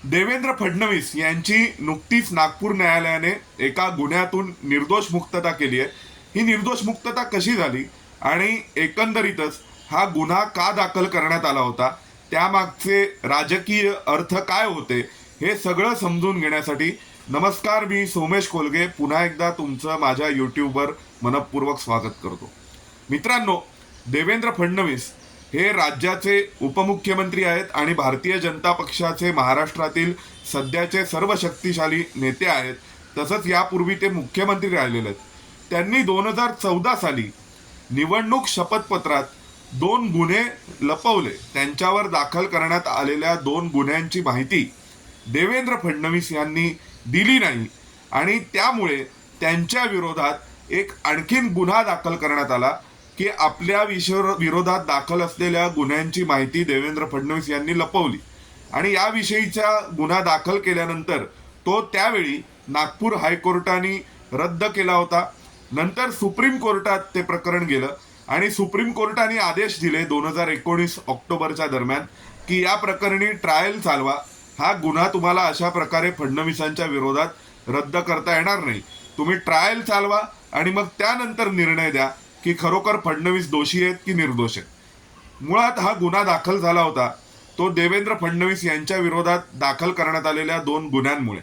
देवेंद्र फडणवीस यांची नुकतीच नागपूर न्यायालयाने एका गुन्ह्यातून निर्दोष मुक्तता केली आहे. ही निर्दोष मुक्तता कशी झाली आणि एकंदरीतच हा गुन्हा का दाखल करण्यात आला होता, त्यामागचे राजकीय अर्थ काय होते, हे सगळं समजून घेण्यासाठी नमस्कार, मी सोमेश कोलगे पुन्हा एकदा तुमचं माझ्या यूट्यूबवर मनपूर्वक स्वागत करतो. मित्रांनो, देवेंद्र फडणवीस हे राज्याचे उपमुख्यमंत्री आहेत आणि भारतीय जनता पक्षाचे महाराष्ट्रातील सध्याचे सर्व शक्तिशाली नेते आहेत. तसंच यापूर्वी ते मुख्यमंत्री राहिलेले आहेत. त्यांनी 2014 साली निवडणूक शपथपत्रात 2 गुन्हे लपवले. त्यांच्यावर दाखल करण्यात आलेल्या 2 गुन्ह्यांची माहिती देवेंद्र फडणवीस यांनी दिली नाही आणि त्यामुळे त्यांच्या विरोधात एक आणखीन गुन्हा दाखल करण्यात आला की आपल्या विरोधात दाखल असलेल्या गुन्ह्यांची माहिती देवेंद्र फडणवीस यांनी लपवली. आणि याविषयीचा गुन्हा दाखल केल्यानंतर तो त्यावेळी नागपूर हायकोर्टाने रद्द केला होता. नंतर सुप्रीम कोर्टात ते प्रकरण गेलं आणि सुप्रीम कोर्टाने आदेश दिले 2019 ऑक्टोबरच्या दरम्यान की या प्रकरणी ट्रायल चालवा. हा गुन्हा तुम्हाला अशा प्रकारे फडणवीसांच्या विरोधात रद्द करता येणार नाही. तुम्ही ट्रायल चालवा आणि मग त्यानंतर निर्णय द्या की खरोखर फडणवीस दोषी आहेत की निर्दोष आहेत. मुळात हा गुन्हा दाखल झाला होता तो देवेंद्र फडणवीस यांच्या विरोधात दाखल करण्यात आलेल्या 2 गुन्ह्यांमुळे.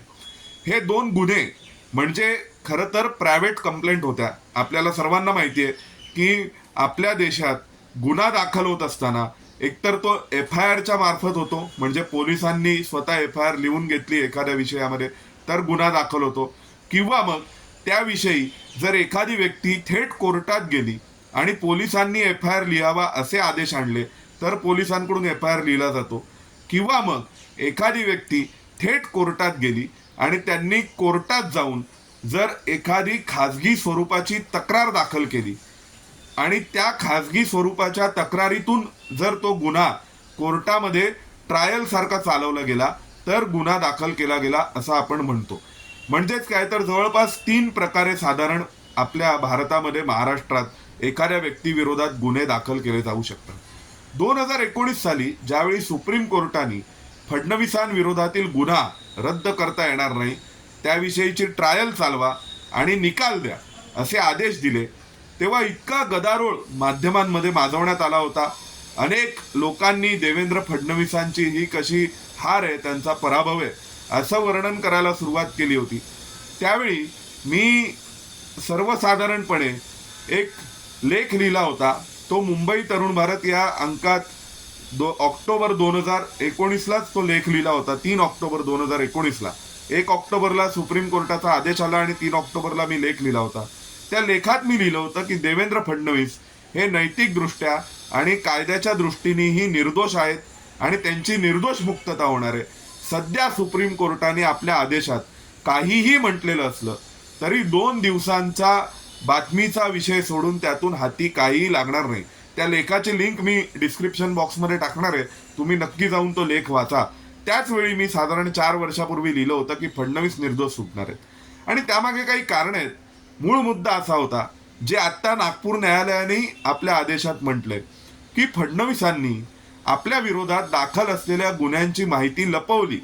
हे 2 गुन्हे म्हणजे खरं तर प्रायव्हेट कंप्लेंट होत्या. आपल्याला सर्वांना माहिती आहे की आपल्या देशात गुन्हा दाखल होत असताना एकतर तो FIRच्या मार्फत होतो, म्हणजे पोलिसांनी स्वतः FIR लिहून घेतली एखाद्या विषयामध्ये तर गुन्हा दाखल होतो, किंवा मग त्याविषयी जर एखादी व्यक्ती थेट कोर्टात गेली आणि पोलिसांनी FIR लिहावा असे आदेश आणले तर पोलिसांकडून FIR लिहिला जातो, किंवा मग एखादी व्यक्ती थेट कोर्टात गेली आणि त्यांनी कोर्टात जाऊन जर एखादी खाजगी स्वरूपाची तक्रार दाखल केली आणि त्या खाजगी स्वरूपाच्या तक्रारीतून जर तो गुन्हा कोर्टामध्ये ट्रायल सारखा चालवला गेला तर गुन्हा दाखल केला गेला असं आपण म्हणतो. म्हणजेच काय तर जवळपास 3 प्रकारे साधारण आपल्या भारतामध्ये महाराष्ट्रात एखाद्या व्यक्तीविरोधात गुन्हे दाखल केले जाऊ शकतात. 2019 साली ज्यावेळी सुप्रीम कोर्टाने फडणवीसांविरोधातील गुन्हा रद्द करता येणार नाही, त्याविषयीची ट्रायल चालवा आणि निकाल द्या असे आदेश दिले, तेव्हा इतका गदारोळ माध्यमांमध्ये माजवण्यात आला होता. अनेक लोकांनी देवेंद्र फडणवीसांची ही कशी हार आहे, त्यांचा पराभव आहे असं वर्णन करायला सुरुवात केली होती. त्यावेळी मी सर्वसाधारणपणे एक लेख लिहिला होता. तो मुंबई तरुण भारत या अंकात ऑक्टोबर 2019लाच तो लेख लिहिला होता. 3 ऑक्टोबर 2019ला. 1 ऑक्टोबरला सुप्रीम कोर्टाचा आदेश आला आणि 3 ऑक्टोबरला मी लेख लिहिला होता. त्या लेखात मी लिहिलं होतं की देवेंद्र फडणवीस हे नैतिकदृष्ट्या आणि कायद्याच्या दृष्टीनेही निर्दोष आहेत आणि त्यांची निर्दोष मुक्तता होणार आहे. सध्या सुप्रीम कोर्टाने आपल्या आदेशात काहीही म्हटलेलं असलं तरी 2 दिवसांचा बातमीचा विषय सोडून त्यातून हाती काहीही लागणार नाही. त्या लेखाची लिंक मी डिस्क्रिप्शन बॉक्समध्ये टाकणार आहे, तुम्ही नक्की जाऊन तो लेख वाचा. त्याच वेळी मी साधारण 4 वर्षापूर्वी लिहिलं होतं की फडणवीस निर्दोष सुटणार आहेत आणि त्यामागे काही कारण आहेत. मूळ मुद्दा असा होता, जे आत्ता नागपूर न्यायालयाने आपल्या आदेशात म्हटलंय की फडणवीसांनी आपल्या विरोधात दाखल असलेल्या गुन्ह्यांची माहिती लपवली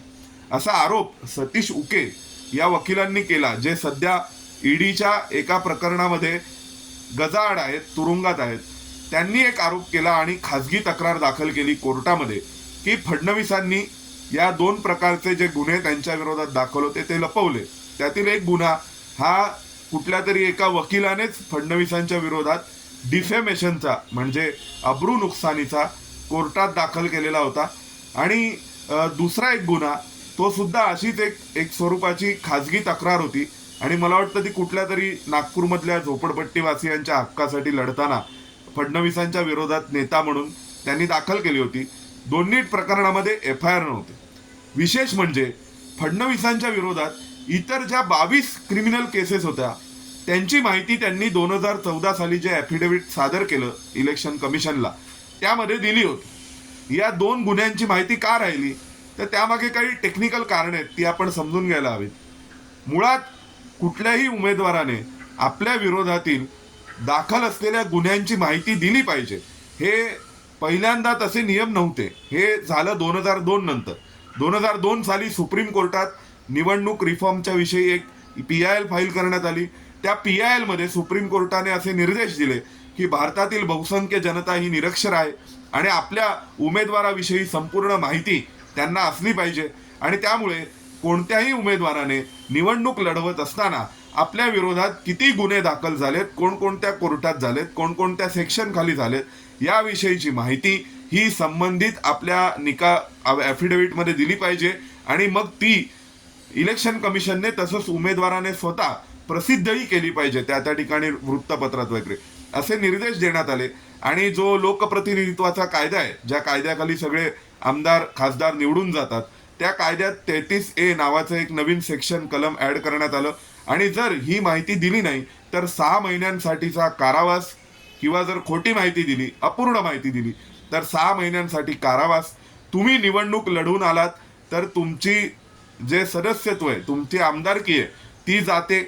असा आरोप सतीश उके या वकिलांनी केला, जे सध्या ईडीच्या एका प्रकरणामध्ये गजाआड आहेत, तुरुंगात आहेत. त्यांनी एक आरोप केला आणि खाजगी तक्रार दाखल केली कोर्टामध्ये की फडणवीसांनी या 2 प्रकारचे जे गुन्हे त्यांच्या विरोधात दाखल होते ते लपवले. त्यातील एक गुन्हा हा कुठल्या तरी एका वकिलानेच फडणवीसांच्या विरोधात डिफेमेशनचा म्हणजे अब्रू नुकसानीचा कोर्टात दाखल केलेला होता. आणि दुसरा एक गुन्हा तो सुद्धा अशीच एक स्वरूपाची खाजगी तक्रार होती आणि मला वाटतं ती कुठल्या तरी नागपूरमधल्या झोपडपट्टीवासियांच्या हक्कासाठी लढताना फडणवीसांच्या विरोधात नेता म्हणून त्यांनी दाखल केली होती. दोन्ही प्रकरणामध्ये FIR नव्हते. विशेष म्हणजे फडणवीसांच्या विरोधात इतर ज्या 22 क्रिमिनल केसेस होत्या त्यांची माहिती त्यांनी 2014 साली जे ॲफिडेव्हिट सादर केलं इलेक्शन कमिशनला त्यामध्ये दिली होती. या 2 गुन्ह्यांची माहिती का राहिली तर त्यामागे काही टेक्निकल कारण आहेत, ती आपण समजून घ्यायला हवीत. मुळात कुठल्याही उमेदवाराने आपल्या विरोधातील दाखल असलेल्या गुन्ह्यांची माहिती दिली पाहिजे. हे पहिल्यांदा तसे नियम नव्हते, हे झालं 2002 नंतर. 2002 साली सुप्रीम कोर्टात निवडणूक रिफॉर्मच्या विषयी एक PIL फाईल करण्यात आली. त्या PIL मध्ये सुप्रीम कोर्टाने असे निर्देश दिले की भारतातील बहुसंख्य जनता ही निरक्षर आहे आणि आपल्या उमेदवाराविषयी संपूर्ण माहिती त्यांना असली पाहिजे आणि त्यामुळे कोणत्याही उमेदवाराने निवडणूक लढवत असताना आपल्या विरोधात किती गुन्हे दाखल झालेत, कोणकोणत्या कोर्टात झालेत, कोणकोणत्या सेक्शन खाली झालेत याविषयीची माहिती ही संबंधित आपल्या ॲफिडेव्हिटमध्ये दिली पाहिजे आणि मग ती इलेक्शन कमिशनने तसंच उमेदवाराने स्वतः प्रसिद्धही केली पाहिजे त्या ठिकाणी वृत्तपत्रात वगैरे असे निर्देश देण्यात आले. आणि जो लोकप्रतिनिधित्वाचा कायदा आहे, ज्या कायद्याखाली सगळे आमदार खासदार निवडून जातात, त्या कायद्यात 33A नावाचं एक नवीन सेक्शन कलम ऍड करण्यात आलं आणि जर ही माहिती दिली नाही तर 6 महिन्यांसाठीचा कारावास किंवा जर खोटी माहिती दिली, अपूर्ण माहिती दिली तर 6 महिन्यांसाठी कारावास. तुम्ही निवडणूक लढवून आलात तर तुमची जे सदस्यत्व आहे, तुमची आमदारकी आहे ती जाते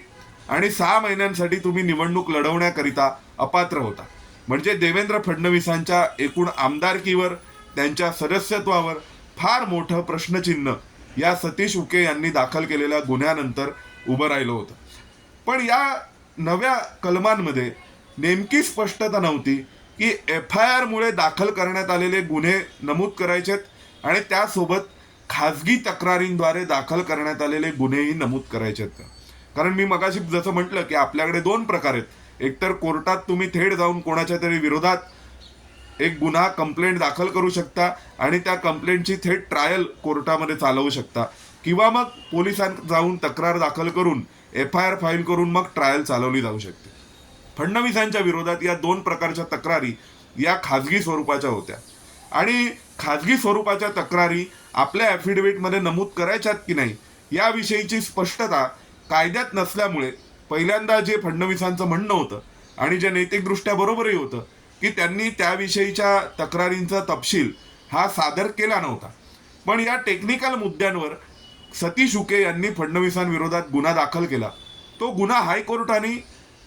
आणि 6 महिन्यांसाठी तुम्ही निवडणूक लढवण्याकरिता अपात्र होता. म्हणजे देवेंद्र फडणवीसांच्या एकूण आमदारकीवर, त्यांच्या सदस्यत्वावर फार मोठं प्रश्नचिन्ह या सतीश उके यांनी दाखल केलेल्या गुन्ह्यानंतर उभं राहिलं होतं. पण या नव्या कलमांमध्ये नेमकी स्पष्टता नव्हती की FIR मुळे दाखल करण्यात आलेले गुन्हे नमूद करायचेत आणि त्यासोबत खाजगी तक्रारींद्वारे दाखल करण्यात आलेले गुन्हेही नमूद करायचेत का. कारण मी मगाशी जसं म्हटलं की आपल्याकडे 2 प्रकार आहेत. एकतर कोर्टात तुम्ही थेट जाऊन कोणाच्या तरी विरोधात एक गुन्हा कंप्लेंट दाखल करू शकता आणि त्या कंप्लेंटची थेट ट्रायल कोर्टामध्ये चालवू शकता, किंवा मग पोलिसांत जाऊन तक्रार दाखल करून FIR फाईल करून मग ट्रायल चालवली जाऊ शकते. फडणवीसांच्या विरोधात या 2 प्रकारच्या तक्रारी या खाजगी स्वरूपाच्या होत्या आणि खाजगी स्वरूपाच्या तक्रारी आपल्या ॲफिडेव्हिटमध्ये नमूद करायच्यात की नाही याविषयीची स्पष्टता कायद्यात नसल्यामुळे पहिल्यांदा जे फडणवीसांचं म्हणणं होतं आणि जे नैतिकदृष्ट्या बरोबरही होतं की त्यांनी त्याविषयीच्या तक्रारींचा तपशील हा सादर केला नव्हता. पण या टेक्निकल मुद्द्यांवर सतीश उके यांनी फडणवीसांविरोधात गुन्हा दाखल केला. तो गुन्हा हायकोर्टाने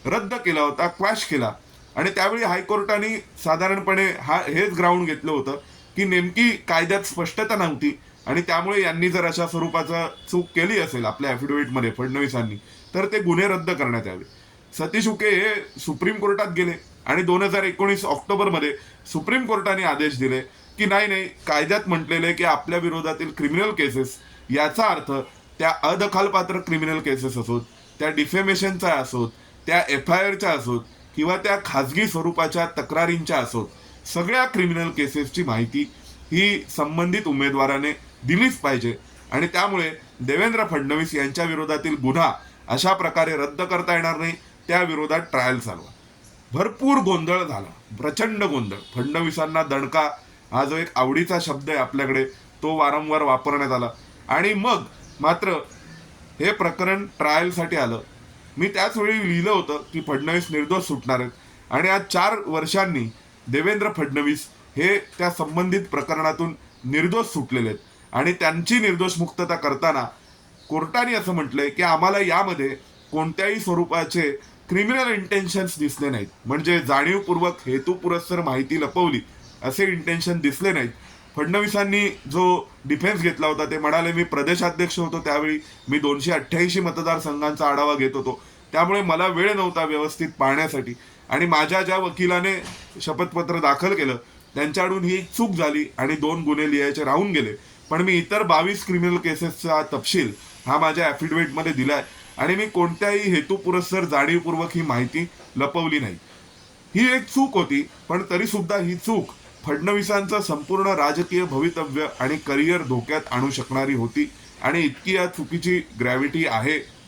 रद्द केला होता, क्वॅश केला आणि त्यावेळी हायकोर्टाने साधारणपणे हेच ग्राउंड घेतलं होतं की नेमकी कायद्यात स्पष्टता नव्हती आणि त्यामुळे यांनी जर अशा स्वरूपाचा चूक केली असेल आपल्या ॲफिडेव्हिटमध्ये फडणवीसांनी तर ते गुन्हे रद्द करण्यात यावे. सतीश उके हे सुप्रीम कोर्टात गेले आणि 2019 ऑक्टोबरमध्ये सुप्रीम कोर्टाने आदेश दिले की नाही, कायद्यात म्हटलेले की आपल्या विरोधातील क्रिमिनल केसेस, याचा अर्थ त्या अदखलपात्र क्रिमिनल केसेस असोत, त्या डिफेमेशनच्या असोत, त्या FIRच्या असोत किंवा त्या खाजगी स्वरूपाच्या तक्रारींच्या असोत, सगळ्या क्रिमिनल केसेसची माहिती ही संबंधित उमेदवाराने दिलीच पाहिजे आणि त्यामुळे देवेंद्र फडणवीस यांच्या विरोधातील गुन्हा अशा प्रकारे रद्द करता येणार नाही. त्या विरोधात ट्रायल चालवा. भरपूर गोंधळ झाला, प्रचंड गोंधळ. फडणवीसांना दणका हा जो एक आवडीचा शब्द आहे आपल्याकडे तो वारंवार वापरण्यात आला आणि मग मात्र हे प्रकरण ट्रायलसाठी आलं. मी त्याच वेळी लिहिलं होतं की फडणवीस निर्दोष सुटणार आहेत आणि आज 4 वर्षांनी देवेंद्र फडणवीस हे त्या संबंधित प्रकरणातून निर्दोष सुटलेले आहेत आणि त्यांची निर्दोष मुक्तता करताना कोर्टाने असं म्हटलंय की आम्हाला यामध्ये कोणत्याही स्वरूपाचे क्रिमिनल इंटेन्शन्स दिसले नाहीत. म्हणजे जाणीवपूर्वक हेतुपुरस्सर माहिती लपवली असे इंटेन्शन दिसले नाहीत. फडणवीसांनी जो डिफेन्स घेतला होता ते म्हणाले मी प्रदेशाध्यक्ष होतो त्यावेळी मी 288 मतदारसंघांचा आढावा घेत होतो, त्यामुळे मला वेळ नव्हता व्यवस्थित पाहण्यासाठी आणि माझ्या ज्या वकिलाने शपथपत्र दाखल केलं त्यांच्याकडून ही एक चूक झाली आणि 2 गुन्हे लिहायचे राहून गेले. पण मी इतर 22 क्रिमिनल केसेसचा तपशील हा माझ्या ॲफिडेव्हिटमध्ये दिलाय आणि मी कोणत्याही हेतुपुरस्सर जाणीवपूर्वक ही माहिती लपवली नाही. ही एक चूक होती, पण तरी सुद्धा ही चूक फडणवीसांचं संपूर्ण राजकीय भवितव्य आणि करिअर धोक्यात आणू शकणारी होती आणि इतकी या चुकीची ग्रॅव्हिटी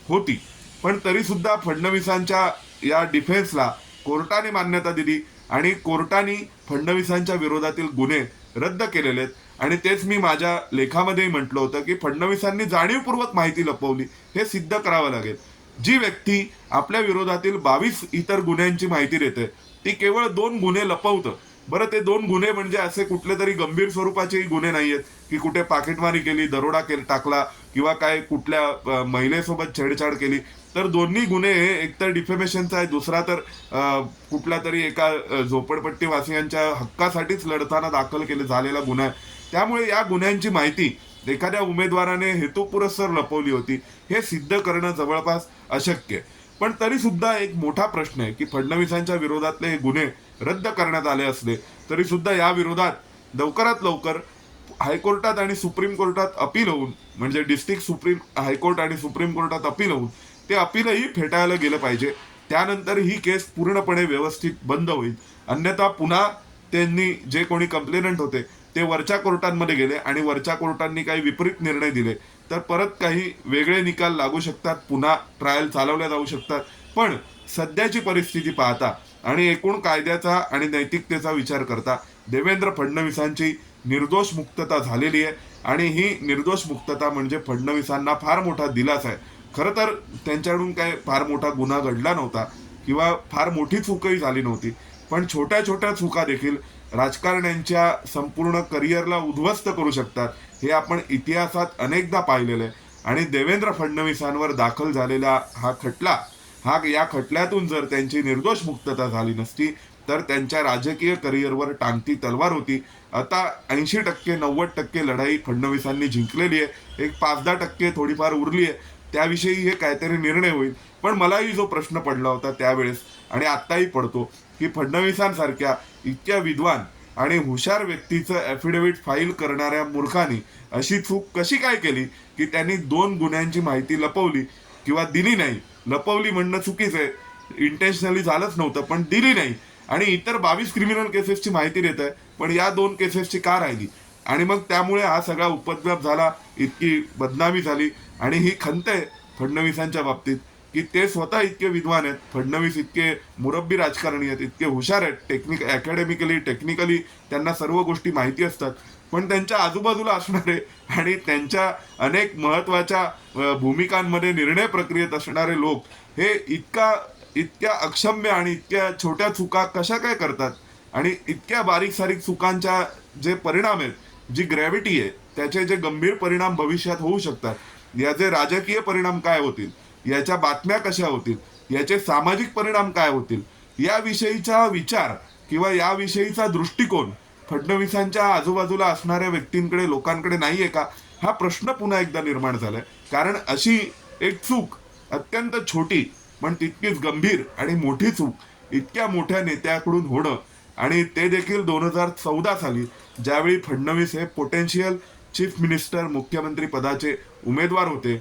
होती. पण तरी सुद्धा फडणवीसांच्या या डिफेन्सला कोर्टाने मान्यता दिली आणि कोर्टाने फडणवीसांच्या विरोधातील गुन्हे रद्द केलेले आहेत आणि तेच मी माझ्या लेखामध्ये म्हटलं होतं की फडणवीसांनी जाणीवपूर्वक माहिती लपवली हे सिद्ध करावं लागेल. जी व्यक्ती आपल्या विरोधातील 22 इतर गुन्ह्यांची माहिती देते ती केवळ 2 गुन्हे लपवतं. बरं, ते 2 गुन्हे म्हणजे असे कुठले तरी गंभीर स्वरूपाचेही गुन्हे नाहीयेत की कुठे पाकिटमारी केली, दरोडा टाकला किंवा काय कुठल्या महिलेसोबत छेडछाड केली. तर दोन्ही गुन्हे हे एकतर डिफेमेशनचा आहे, दुसरा तर कुठल्या तरी एका झोपडपट्टी वासियांच्या हक्कासाठीच लढताना दाखल झालेला गुन्हा आहे. त्यामुळे या गुन्ह्यांची माहिती एखाद्या उमेदवाराने हेतुपुरस्सर लपवली होती हे सिद्ध करणं जवळपास अशक्य आहे. पण तरी सुद्धा एक मोठा प्रश्न आहे की फडणवीसांच्या विरोधातले हे गुन्हे रद्द करण्यात आले असले तरी सुद्धा या विरोधात लवकरात लवकर हायकोर्टात आणि सुप्रीम कोर्टात अपील होऊन, म्हणजे डिस्ट्रिक्ट सुप्रीम हायकोर्ट आणि सुप्रीम कोर्टात अपील होऊन ते अपीलही फेटाळलं गेलं पाहिजे. त्यानंतर ही केस पूर्णपणे व्यवस्थित बंद होईल. अन्यथा पुन्हा त्यांनी जे कोणी कंप्लेनंट होते ते वरच्या कोर्टांमध्ये गेले आणि वरच्या कोर्टांनी काही विपरीत निर्णय दिले तर परत काही वेगळे निकाल लागू शकतात, पुन्हा ट्रायल चालवल्या जाऊ शकतात. पण सध्याची परिस्थिती पाहता आणि एकूण कायद्याचा आणि नैतिकतेचा विचार करता देवेंद्र फडणवीसांची निर्दोष मुक्तता झालेली आहे आणि ही निर्दोष मुक्तता म्हणजे फडणवीसांना फार मोठा दिलासा आहे. खरं तर त्यांच्याकडून काय फार मोठा गुन्हा घडला नव्हता किंवा फार मोठी चूकही झाली नव्हती, पण छोट्या छोट्या चुका देखील राजकारण्यांच्या संपूर्ण करिअरला उद्ध्वस्त करू शकतात हे आपण इतिहासात अनेकदा पाहिलेलं आहे. आणि देवेंद्र फडणवीसांवर दाखल झालेला हा खटला, या खटल्यातून जर त्यांची निर्दोष मुक्तता झाली नसती तर त्यांच्या राजकीय करिअरवर टांगती तलवार होती. आता 80% 90% लढाई फडणवीसांनी जिंकलेली आहे, एक 5-10% थोडीफार उरली आहे, त्याविषयी हे काहीतरी निर्णय होईल. पण मलाही जो प्रश्न पडला होता त्यावेळेस आणि आत्ताही पडतो की फडणवीसांसारख्या इतक्या विद्वान आणि हुशार व्यक्तीचं ॲफिडेव्हिट फाईल करणाऱ्या मूर्खांनी अशी चूक कशी काय केली की त्यांनी 2 गुन्ह्यांची माहिती लपवली किंवा दिली नाही. लपवली म्हणणं चुकीचं आहे, इंटेन्शनली झालंच नव्हतं, पण दिली नाही. आणि इतर 22 क्रिमिनल केसेसची माहिती देत आहे पण या 2 केसेसची का राहिली. आणि मग त्यामुळे हा सगळा उपद्रव झाला, इतकी बदनामी झाली. आणि ही खंत आहे फडणवीसांच्या बाबतीत की ते स्वतः इतके विद्वान आहेत, फडणवीस इतके मुरब्बी राजकारणी आहेत, इतके हुशार आहेत, अकॅडमिकली टेक्निकली त्यांना सर्व गोष्टी माहिती असतात, पण त्यांच्या आजूबाजूला असणारे आणि त्यांच्या अनेक महत्वाच्या भूमिकांमध्ये निर्णय प्रक्रियेत असणारे लोक हे इतक्या अक्षम्य आणि इतक्या छोट्या चुका कशा काय करतात. आणि इतक्या बारीक सारीक चुकांच्या जे परिणाम आहेत, जी ग्रॅव्हिटी आहे, त्याचे जे गंभीर परिणाम भविष्यात होऊ शकतात, याचे राजकीय परिणाम काय होतील, याच्या बातम्या कशा होतील, याचे सामाजिक परिणाम काय होतील, याविषयीचा विचार किंवा याविषयीचा दृष्टिकोन फडणवीसांच्या आजूबाजूला असणाऱ्या व्यक्तींकडे, लोकांकडे नाहीये का, हा प्रश्न पुन्हा एकदा निर्माण झालाय. कारण अशी एक चूक अत्यंत छोटी पण तितकीच गंभीर आणि मोठी चूक इतक्या मोठ्या नेत्याकडून होणं, आणि ते देखील 2014 साली, ज्यावेळी फडणवीस हे पोटेन्शियल चीफ मिनिस्टर, मुख्यमंत्री पदाचे उमेदवार होते.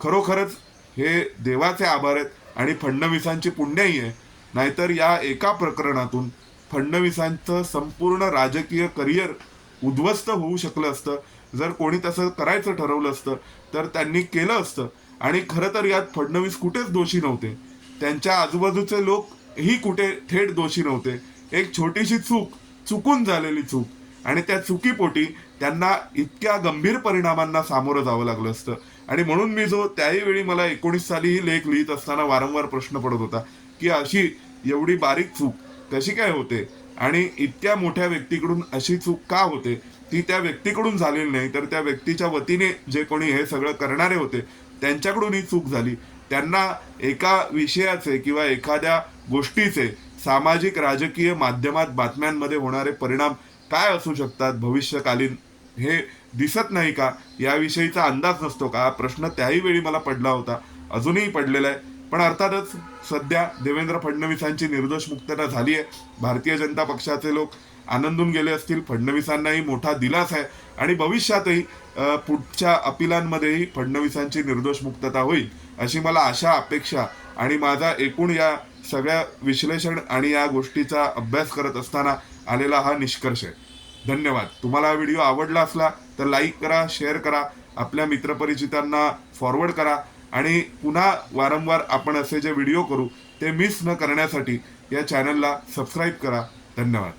खरोखरच हे देवाचे आभार आहेत आणि फडणवीसांची पुण्याई आहे. नाहीतर या एका प्रकरणातून फडणवीसांचं संपूर्ण राजकीय करिअर उद्ध्वस्त होऊ शकलं असतं. जर कोणी तसं करायचं ठरवलं असतं तर त्यांनी केलं असतं. आणि खरं तर यात फडणवीस कुठेच दोषी नव्हते, त्यांच्या आजूबाजूचे लोक ही कुठे थेट दोषी नव्हते. एक छोटीशी चुकून झालेली चूक, आणि त्या चुकीपोटी त्यांना इतक्या गंभीर परिणामांना सामोरं जावं लागलं असतं. आणि म्हणून मी त्याही वेळी मला 19 साली ही लेख लिहित असताना वारंवार प्रश्न पडत होता की अशी एवढी बारीक चूक कशी काय होते आणि इतक्या मोठ्या व्यक्तीकडून अशी चूक का होते. ती त्या व्यक्तीकडून झालेली नाही तर त्या व्यक्तीच्या वतीने जे कोणी हे सगळं करणारे होते त्यांच्याकडून ही चूक झाली. त्यांना एका विषयाचे किंवा एखाद्या गोष्टीचे सामाजिक राजकीय माध्यमात बातम्यांमध्ये होणारे परिणाम काय असू शकतात भविष्यकालीन हे दिसत नाही का, याविषयीचा अंदाज नसतो का, हा प्रश्न त्याही वेळी मला पडला होता, अजूनही पडलेला आहे. पण अर्थातच सध्या देवेंद्र फडणवीसांची निर्दोष मुक्तता झाली आहे. भारतीय जनता पक्षाचे लोक आनंदून गेले असतील, फडणवीसांनाही मोठा दिलासा आहे आणि भविष्यातही पुढच्या अपिलांमध्येही फडणवीसांची निर्दोष मुक्तता होईल अशी मला आशा, अपेक्षा आणि माझा एकूण या सगळ्या विश्लेषण आणि या गोष्टीचा अभ्यास करत असताना आलेला हा निष्कर्ष आहे. धन्यवाद. तुम्हाला हा व्हिडिओ आवडला असला तर लाईक करा, शेअर करा, आपल्या मित्रपरिचितांना फॉरवर्ड करा आणि पुन्हा वारंवार आपण असे जे व्हिडिओ करू ते मिस न करण्यासाठी या चॅनलला सबस्क्राईब करा. धन्यवाद.